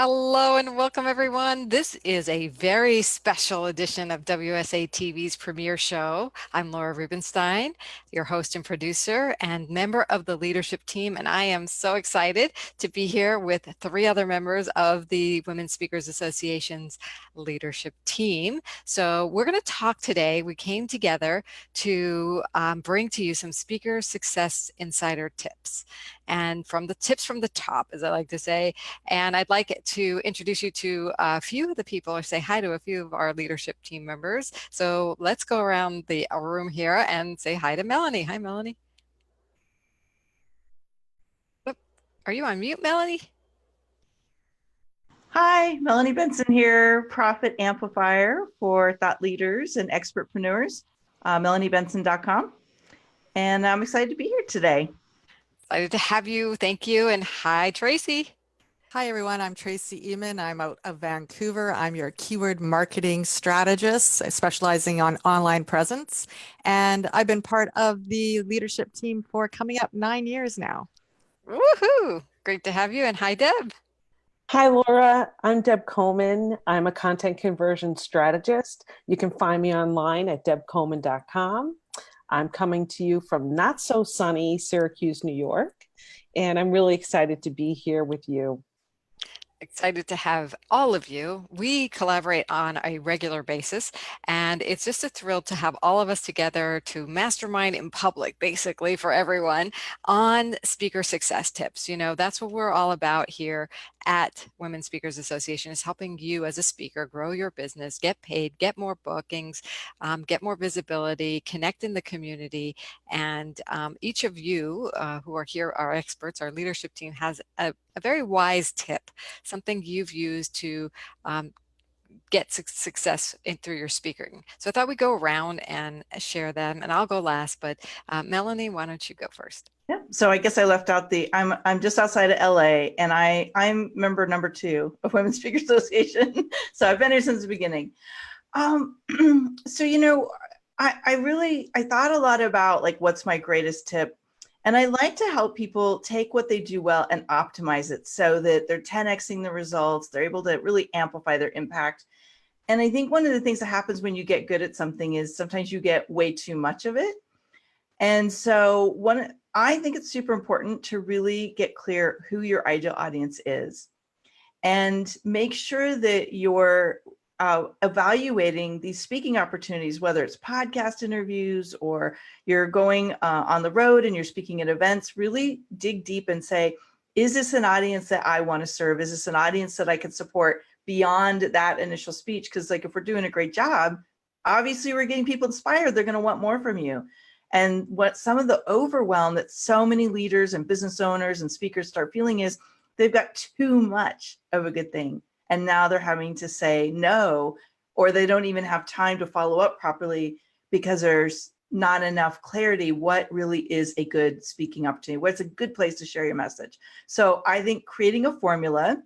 Hello and welcome everyone. This is a very special edition of WSA TV's premiere show. I'm Laura Rubenstein, your host and producer and member of the leadership team, and I am so excited to be here with three other members of the Women Speakers Association's leadership team. So we're going to talk today. We came together to bring to you some speaker success insider tips. And from the tips from the top, as I like to say, and I'd like to introduce you to a few of the people or say hi to a few of our leadership team members. So let's go around the room here and say hi to Melanie. Hi, Melanie. Oop, are you on mute, Melanie? Hi, Melanie Benson here, Profit Amplifier for thought leaders and expertpreneurs, melaniebenson.com. And I'm excited to be here today. Excited to have you. Thank you. And hi, Tracy. Hi, everyone. I'm Tracy Eman. I'm out of Vancouver. I'm your keyword marketing strategist, specializing on online presence. And I've been part of the leadership team for coming up 9 years now. Woohoo! Great to have you. And hi, Deb. Hi, Laura. I'm Deb Coman. I'm a content conversion strategist. You can find me online at debcoman.com. I'm coming to you from not so sunny Syracuse, New York, and I'm really excited to be here with you. Excited to have all of you. We collaborate on a regular basis, and it's just a thrill to have all of us together to mastermind in public, basically for everyone, on speaker success tips. You know, that's what we're all about here at Women Speakers Association, is helping you as a speaker grow your business, get paid, get more bookings, get more visibility, connect in the community. And each of you who are here, our experts, our leadership team, has a very wise tip, something you've used to get success through your speaking. So I thought we'd go around and share them, and I'll go last, but Melanie, why don't you go first? Yeah. So I guess I left out I'm just outside of LA, and I'm member number 2 of Women Speakers Association. So I've been here since the beginning. So, you know, I thought a lot about like, what's my greatest tip? And I like to help people take what they do well and optimize it so that they're 10xing the results. They're able to really amplify their impact. And I think one of the things that happens when you get good at something is sometimes you get way too much of it. And so I think it's super important to really get clear who your ideal audience is and make sure that you're evaluating these speaking opportunities, whether it's podcast interviews or you're going on the road and you're speaking at events. Really dig deep and say, is this an audience that I want to serve? Is this an audience that I can support beyond that initial speech? Because like, if we're doing a great job, obviously we're getting people inspired. They're going to want more from you. And what some of the overwhelm that so many leaders and business owners and speakers start feeling is they've got too much of a good thing. And now they're having to say no, or they don't even have time to follow up properly because there's not enough clarity. What really is a good speaking opportunity? What's a good place to share your message? So I think creating a formula,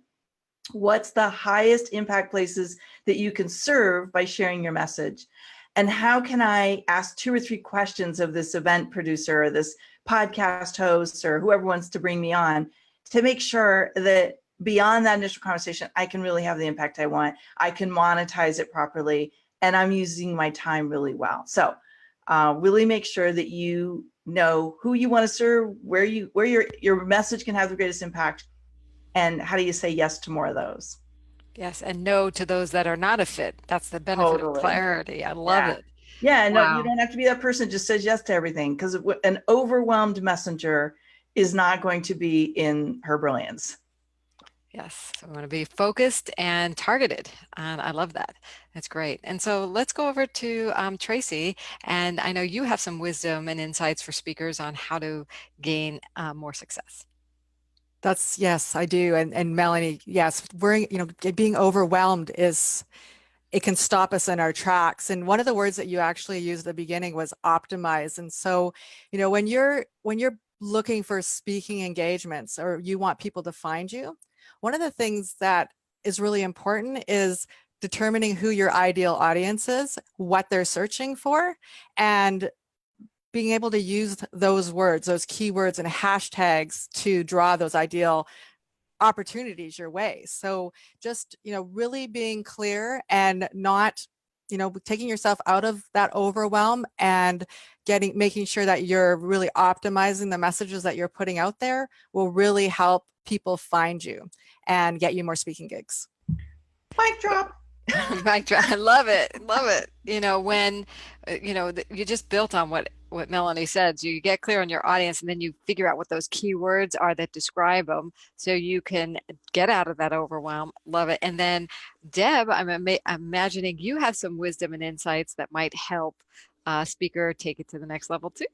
what's the highest impact places that you can serve by sharing your message? And how can I ask 2 or 3 questions of this event producer or this podcast host or whoever wants to bring me on to make sure that beyond that initial conversation, I can really have the impact I want. I can monetize it properly, and I'm using my time really well. So really make sure that you know who you want to serve, where your message can have the greatest impact, and how do you say yes to more of those? Yes, and no to those that are not a fit. That's the benefit of clarity. I love it. Yeah, no, Wow. you don't have to be that person who just says yes to everything, because an overwhelmed messenger is not going to be in her brilliance. Yes, so we want to be focused and targeted, and I love that. That's great. And so let's go over to Tracy, and I know you have some wisdom and insights for speakers on how to gain more success. Yes, I do. And Melanie, yes, being overwhelmed it can stop us in our tracks. And one of the words that you actually used at the beginning was optimize. And so, when you're looking for speaking engagements or you want people to find you, one of the things that is really important is determining who your ideal audience is, what they're searching for, and being able to use those words, those keywords and hashtags to draw those ideal opportunities your way. So just, really being clear and not, taking yourself out of that overwhelm and making sure that you're really optimizing the messages that you're putting out there will really help people find you and get you more speaking gigs. Mic drop. Mic drop. I love it. Love it. When, you just built on what Melanie said. So you get clear on your audience and then you figure out what those keywords are that describe them so you can get out of that overwhelm. Love it. And then Deb, I'm imagining you have some wisdom and insights that might help a speaker take it to the next level too.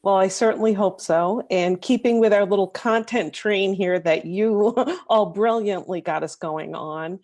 Well, I certainly hope so. And keeping with our little content train here that you all brilliantly got us going on,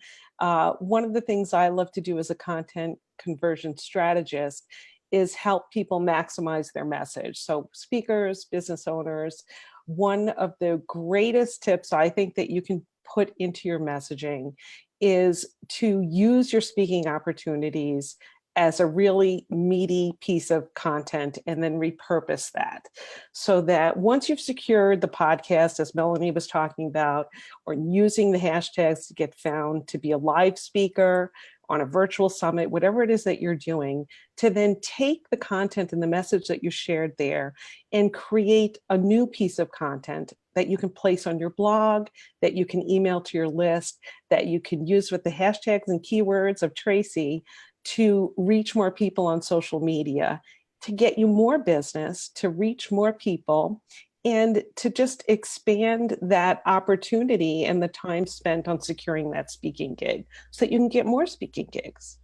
one of the things I love to do as a content conversion strategist is help people maximize their message. So speakers, business owners, one of the greatest tips I think that you can put into your messaging is to use your speaking opportunities as a really meaty piece of content and then repurpose that so that once you've secured the podcast, as Melanie was talking about, or using the hashtags to get found to be a live speaker on a virtual summit, whatever it is that you're doing, to then take the content and the message that you shared there and create a new piece of content that you can place on your blog, that you can email to your list, that you can use with the hashtags and keywords of Tracy to reach more people on social media, to get you more business, to reach more people, and to just expand that opportunity and the time spent on securing that speaking gig so that you can get more speaking gigs.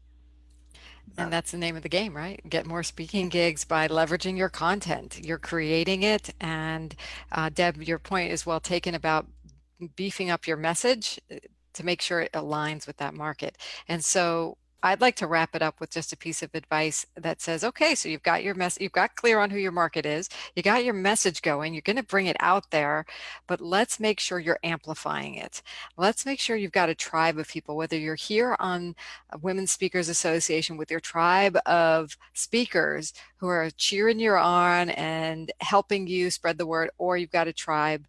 And that's the name of the game, right? Get more speaking gigs by leveraging your content. You're creating it. And Deb, your point is well taken about beefing up your message to make sure it aligns with that market. And so I'd like to wrap it up with just a piece of advice that says, okay, so you've got your you've got clear on who your market is, you got your message going, you're going to bring it out there, but let's make sure you're amplifying it. Let's make sure you've got a tribe of people, whether you're here on Women's Speakers Association with your tribe of speakers who are cheering you on and helping you spread the word, or you've got a tribe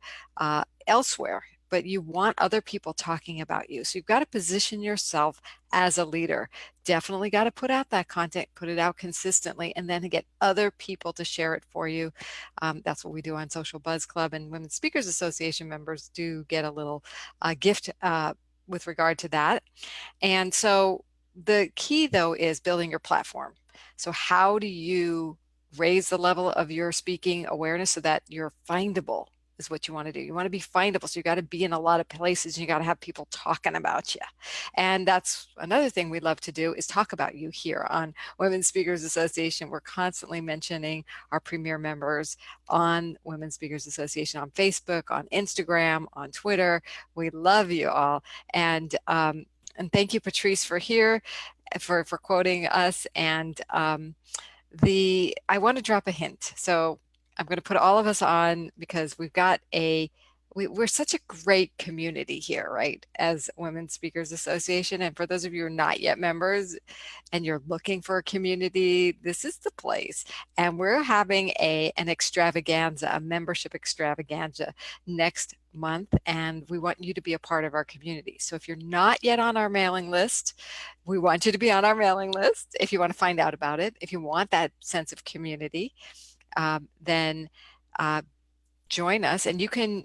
elsewhere, but you want other people talking about you. So you've got to position yourself as a leader. Definitely got to put out that content, put it out consistently, and then get other people to share it for you. That's what we do on Social Buzz Club, and Women's Speakers Association members do get a little gift with regard to that. And so the key, though, is building your platform. So how do you raise the level of your speaking awareness so that you're findable is what you want to do. You want to be findable. So you got to be in a lot of places and you got to have people talking about you. And that's another thing we love to do is talk about you here on Women's Speakers Association. We're constantly mentioning our premier members on Women's Speakers Association on Facebook, on Instagram, on Twitter. We love you all. And thank you, Patrice, for here, for quoting us. And I want to drop a hint. So I'm going to put all of us on because we've got we're such a great community here, right? As Women's Speakers Association. And for those of you who are not yet members and you're looking for a community, this is the place. And we're having an extravaganza, a membership extravaganza next month. And we want you to be a part of our community. So if you're not yet on our mailing list, we want you to be on our mailing list if you want to find out about it. If you want that sense of community, then join us, and you can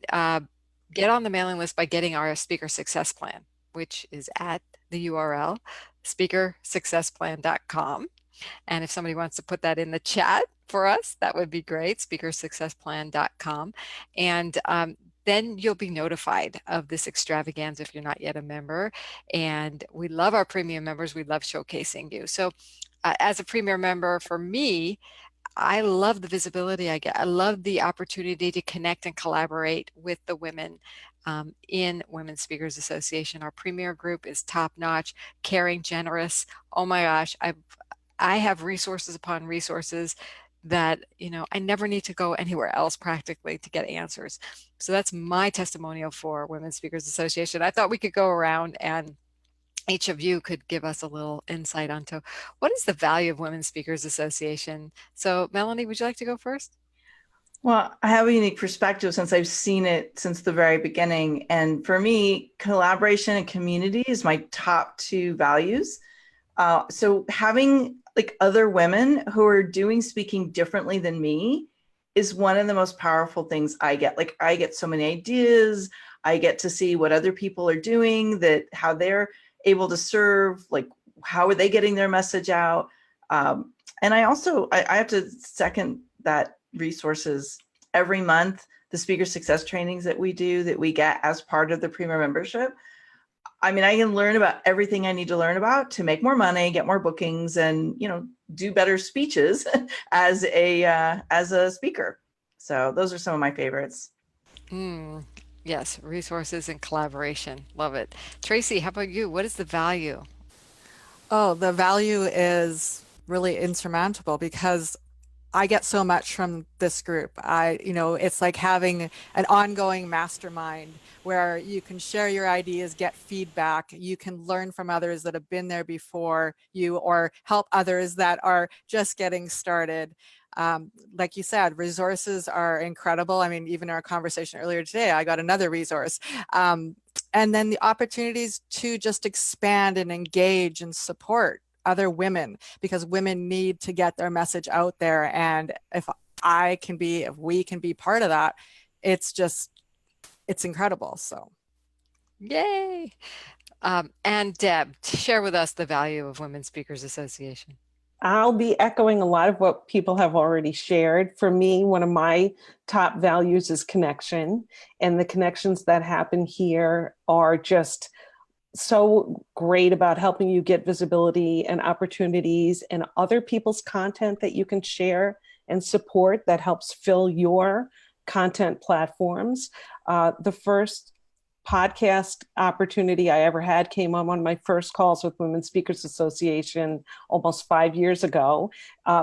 get on the mailing list by getting our speaker success plan, which is at the URL speakersuccessplan.com. And if somebody wants to put that in the chat for us, that would be great, speakersuccessplan.com. And then you'll be notified of this extravaganza if you're not yet a member. And we love our premium members. We love showcasing you. So as a premier member, for me, I love the visibility I get. I love the opportunity to connect and collaborate with the women in Women's Speakers Association. Our premier group is top notch, caring, generous. Oh my gosh, I have resources upon resources that, I never need to go anywhere else practically to get answers. So that's my testimonial for Women's Speakers Association. I thought we could go around and each of you could give us a little insight onto what is the value of Women's Speakers Association. So Melanie, would you like to go first? Well, I have a unique perspective since I've seen it since the very beginning. And for me, collaboration and community is my top two values. So having like other women who are doing speaking differently than me is one of the most powerful things I get. Like I get so many ideas. I get to see what other people are doing, that how they're able to serve, like how are they getting their message out. And I have to second that resources every month, the speaker success trainings that we do that we get as part of the Premier membership. I mean, I can learn about everything I need to learn about to make more money, get more bookings, and do better speeches as a speaker. So those are some of my favorites. Mm, yes, resources and collaboration. Love it. Tracy, how about you? What is the value? Oh, the value is really insurmountable because I get so much from this group. It's like having an ongoing mastermind where you can share your ideas, get feedback, you can learn from others that have been there before you or help others that are just getting started. Like you said, resources are incredible. I mean, even our conversation earlier today, I got another resource. And then the opportunities to just expand and engage and support other women, because women need to get their message out there. And if we can be part of that, it's incredible. So Yay! And Deb, share with us the value of Women Speakers Association. I'll be echoing a lot of what people have already shared. For me, one of my top values is connection, and the connections that happen here are just so great about helping you get visibility and opportunities and other people's content that you can share and support that helps fill your content platforms. The first podcast opportunity I ever had came on one of my first calls with Women Speakers Association almost 5 years ago,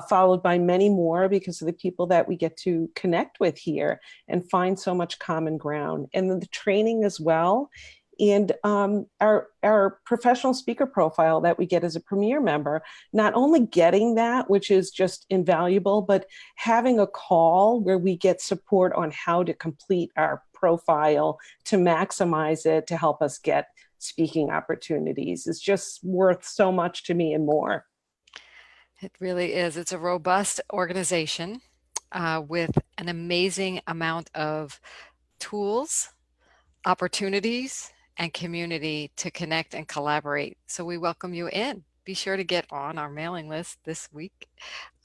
followed by many more because of the people that we get to connect with here and find so much common ground. And then the training as well. And our professional speaker profile that we get as a Premier member, not only getting that, which is just invaluable, but having a call where we get support on how to complete our profile to maximize it to help us get speaking opportunities is just worth so much to me and more. It really is. It's a robust organization with an amazing amount of tools, opportunities, and community to connect and collaborate. So we welcome you in. Be sure to get on our mailing list this week.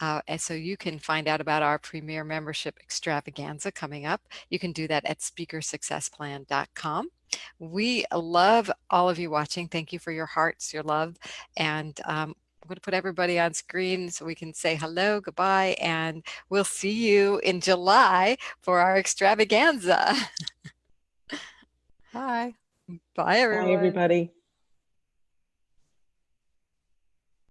And so you can find out about our Premier Membership Extravaganza coming up. You can do that at speakersuccessplan.com. We love all of you watching. Thank you for your hearts, your love, and I'm going to put everybody on screen so we can say hello, goodbye, and we'll see you in July for our extravaganza. bye. Bye, Bye, everyone. everybody.